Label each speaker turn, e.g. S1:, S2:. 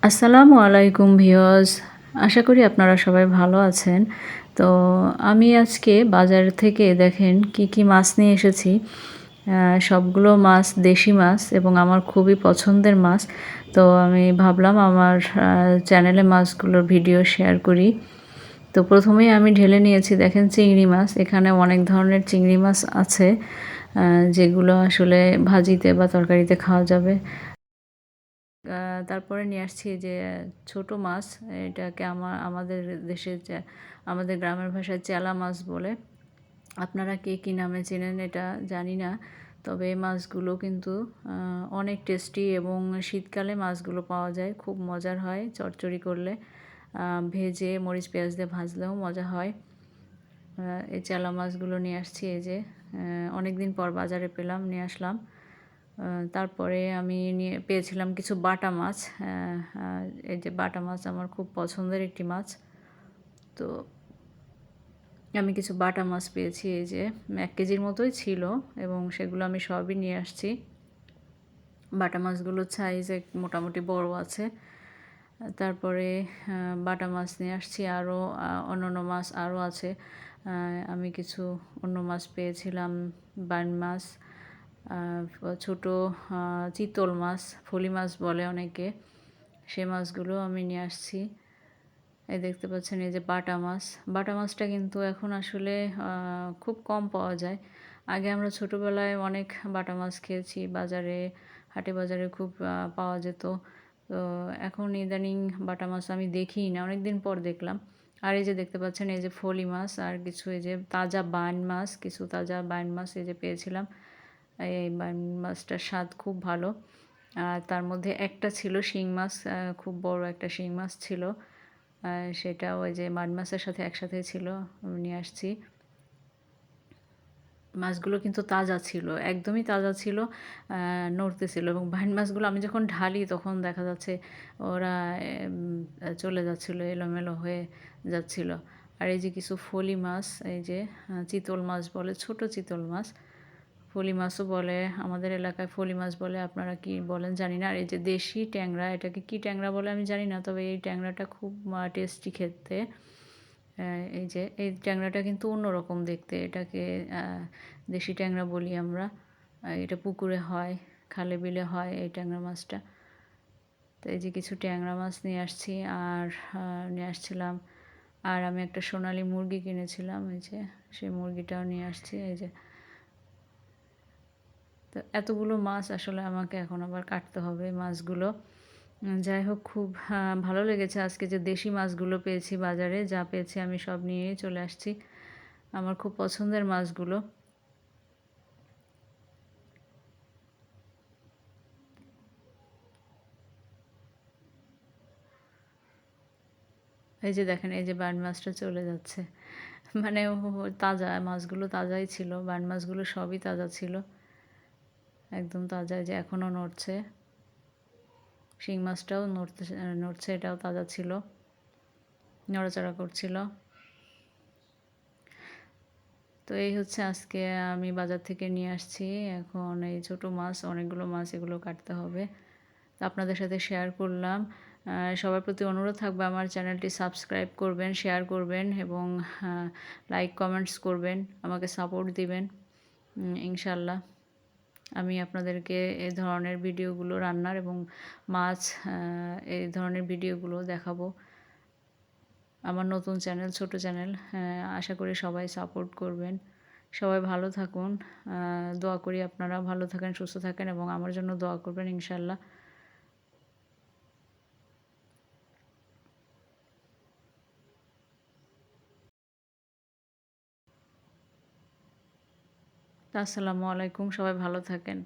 S1: আসসালামু আলাইকুম ভিউয়ার্স। আশা করি আপনারা সবাই ভালো আছেন। তো আমি আজকে বাজার থেকে দেখেন কি মাছ নিয়ে এসেছি। সবগুলো মাছ দেশি মাছ এবং আমার খুবই পছন্দের মাছ। তো আমি ভাবলাম আমার চ্যানেলে মাছগুলোর ভিডিও শেয়ার করি। তো প্রথমেই আমি ঢেলে নিয়েছি দেখেন চিংড়ি মাছ। এখানে অনেক ধরনের চিংড়ি মাছ আছে যেগুলো আসলে ভাজিতে বা তরকারিতে খাওয়া যাবে। তারপরে নিয়ে আসছি এই যে ছোট মাছ। এটাকে আমাদের দেশে আমাদের গ্রামের ভাষায় চেলা মাছ বলে। আপনারা কে কী নামে চেনেন এটা জানি না। তবে এই মাছগুলো কিন্তু অনেক টেস্টি এবং শীতকালে মাছগুলো পাওয়া যায়। খুব মজার হয় চচ্চড়ি করলে। ভেজে মরিচ পেঁয়াজ দিয়ে ভাজলেও মজা হয়। এই চেলা মাছগুলো নিয়ে আসছি এই যে অনেক দিন পর বাজারে পেলাম, নিয়ে আসলাম। তারপরে আমি পেয়েছিলাম কিছু বাটা মাছ। এই যে বাটা মাছ আমার খুব পছন্দের একটি মাছ। তো আমি কিছু বাটা মাছ পেয়েছি এই যে 1 কেজির মতোই ছিল এবং সেগুলো আমি সবই নিয়ে আসছি। বাটা মাছগুলোর সাইজ মোটামুটি বড় আছে। তারপরে বাটা মাছ নিয়ে আসছি, আরও অন্যান্য মাছ আরও আছে। আমি কিছু অন্য মাছ পেয়েছিলাম, বাইন মাছ, ছোট চিতল মাছ, ফলি মাছ বলে অনেকে, সে মাছগুলো আমি নিয়ে আসছি। এই দেখতে পাচ্ছেন এই যে বাটা মাছ। বাটা মাছটা কিন্তু এখন আসলে খুব কম পাওয়া যায়। আগে আমরা ছোটোবেলায় অনেক বাটা মাছ খেয়েছি, বাজারে হাটে বাজারে খুব পাওয়া যেত। তো এখন ইদানিং বাটা মাছ আমি দেখিই না, অনেক দিন পর দেখলাম। আর এই যে দেখতে পাচ্ছেন এই যে ফলি মাছ, আর কিছু এই যে তাজা বাইন মাছ, কিছু তাজা বাইন মাছ এই যে পেয়েছিলাম। এই বাইন মাছটার স্বাদ খুব ভালো। আর তার মধ্যে একটা ছিল শিং মাছ, খুব বড় একটা শিং মাছ ছিল। সেটা ওই যে মাড মাছের সাথে একসাথে ছিল, নিয়ে আসছি। মাছগুলো কিন্তু তাজা ছিল, একদমই তাজা ছিল, নড়তেছিল। এবং বাইন মাছগুলো আমি যখন ঢালি তখন দেখা যাচ্ছে ওরা চলে যাচ্ছিলো, এলোমেলো হয়ে যাচ্ছিল। আর এই যে কিছু ফলি মাছ, এই যে চিতল মাছ বলে, ছোট চিতল মাছ, ফলি মাছও বলে, আমাদের এলাকায় ফলি মাছ বলে, আপনারা কি বলেন জানি না। আর এই যে দেশি ট্যাংরা, এটাকে কি ট্যাংরা বলে আমি জানি না, তবে এই ট্যাংরাটা খুব টেস্টি খেতে। এই যে এই ট্যাংরাটা কিন্তু অন্যরকম দেখতে, এটাকে দেশি ট্যাংরা বলি আমরা। এটা পুকুরে হয়, খালে বিলে হয় এই ট্যাংরা মাছটা। তো এই যে কিছু ট্যাংরা মাছ নিয়ে আসছি, আর নিয়ে আসছিলাম। আর আমি একটা সোনালী মুরগি কিনেছিলাম, এই যে সেই মুরগিটাও নিয়ে আসছি এই যে। তো এতগুলো মাছ আসলে আমাকে এখন আবার কাটতে হবে মাছগুলো। যাই হোক, খুব ভালো লেগেছে আজকে যে দেশি মাছগুলো পেয়েছি বাজারে। যা পেয়েছি আমি সব নিয়েই চলে আসছি, আমার খুব পছন্দের মাছগুলো। এই যে দেখেন এই যে বান মাছটা চলে যাচ্ছে, মানে তাজা মাছগুলো, তাজাই ছিল, বান মাছগুলো সবই তাজা ছিল, একদম তাজা, যে এখনও নড়ছে। শিং মাছটাও নড়ছে, এটাও তাজা ছিল, নড়াচড়া করছিল। তো এই হচ্ছে আজকে আমি বাজার থেকে নিয়ে আসছি। এখন এই ছোট মাছ, অনেকগুলো মাছ, এগুলো কাটতে হবে। তো আপনাদের সাথে শেয়ার করলাম। সবার প্রতি অনুরোধ থাকবে আমার চ্যানেলটি সাবস্ক্রাইব করবেন, শেয়ার করবেন এবং লাইক কমেন্টস করবেন, আমাকে সাপোর্ট দিবেন। ইনশাল্লাহ আমি আপনাদেরকে এই ধরনের ভিডিওগুলো, রান্নার এবং মাছ, এই ধরনের ভিডিওগুলো দেখাবো। আমার নতুন চ্যানেল, ছোট চ্যানেল, আশা করি সবাই সাপোর্ট করবেন। সবাই ভালো থাকুন, দোয়া করি আপনারা ভালো থাকেন, সুস্থ থাকেন এবং আমার জন্য দোয়া করবেন ইনশাল্লাহ। আসসালামু আলাইকুম, সবাই ভালো থাকেন।